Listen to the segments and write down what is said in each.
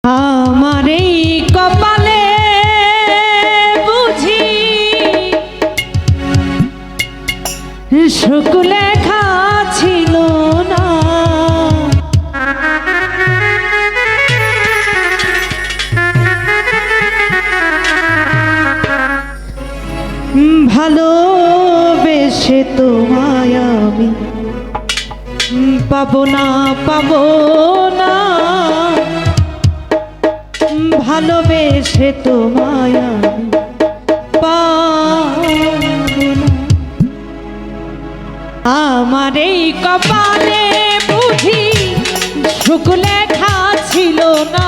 আমার এই কপালে বুঝি সুখ লেখা ছিল না। ভালোবেসে তোমায় আমি পাবো না, পাবো না। ভালোবেসে তোমায় আমি পাবো না। আমার এই কপালে বুঝি সুখ লেখা ছিল না।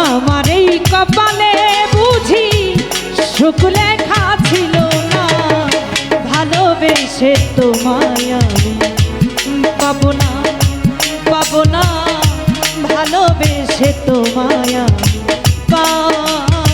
আমার এই কপালে বুঝি সুখ লেখা ছিল না। ভালোবেসে তোমায় আমি পাবো না, পাবো না। ভালোবেসে তোমায় আমি পাবো না।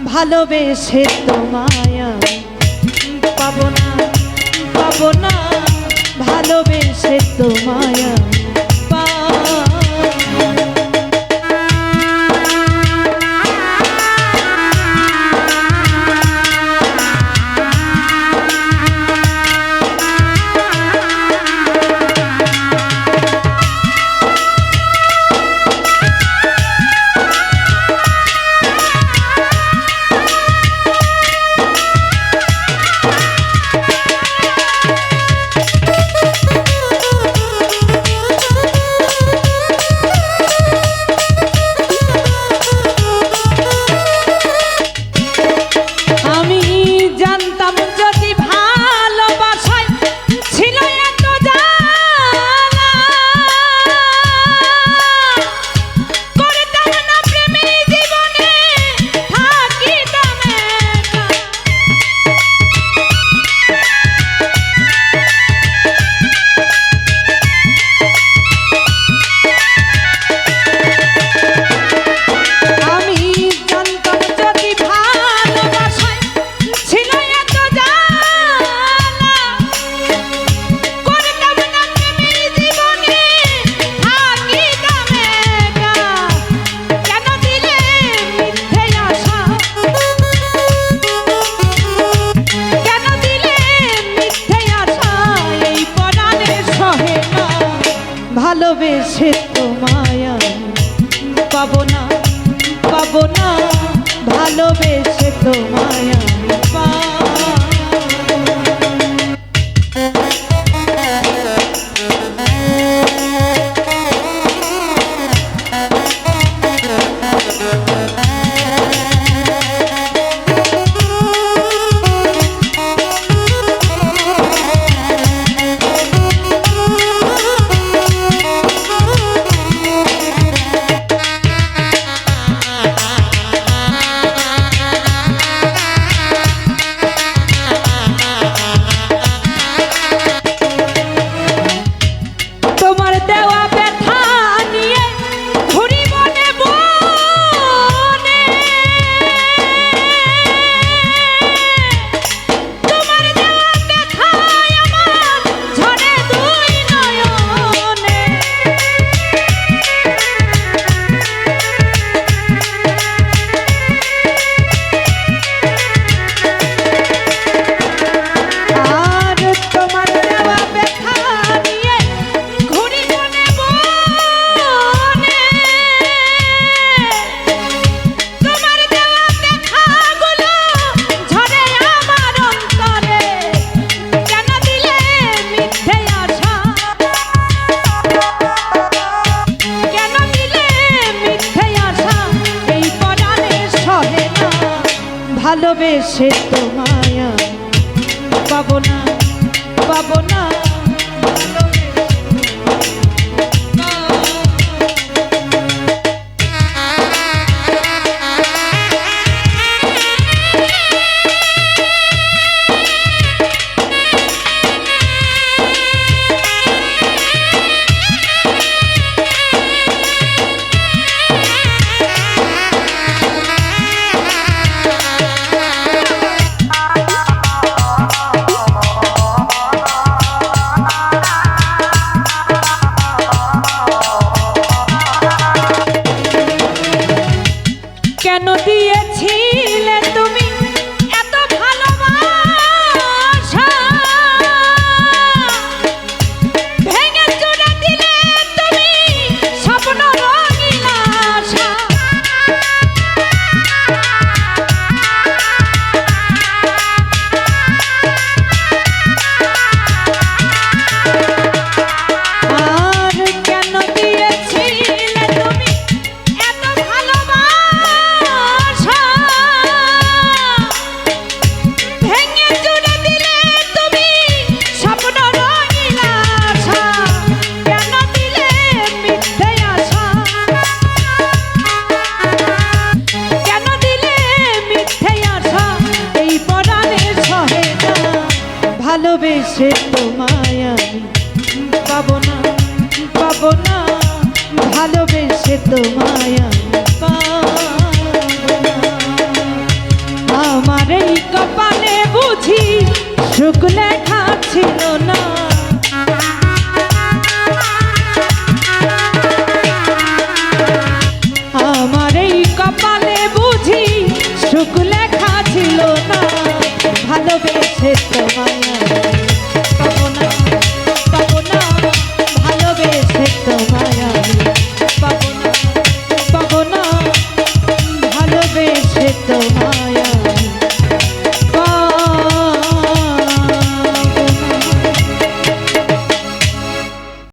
ভালোবেসে তোমায় আমি পাবো না, পাবো না। ভালোবেসে তোমায় আমি পাবো না। ভালোবেসে তোমায় আমি পাবো না, পাবো না। ভালোবেসে তোমায় আমি পাবো না। ভালোবেসে তোমায় আমি পাবো না, পাবো না। কেন দিয়েছিলে তুমি এত ভালোবাসা, ভেঙে চুরে দিলে তুমি স্বপ্ন রঙিন আশা। আর কেন দিয়েছিলে তুমি এত ভালোবাসা, ভেঙে চুরে দিলে তুমি স্বপ্ন রঙিন আশা। কেন দিলে মিথ্যে আশা, কেন দিলে মিথ্যে আশা। এই পরাণে সহে না, ভালোবেসে তোমায় আমি পাবো না, পাবো না। ভালোবেসে তোমায় আমি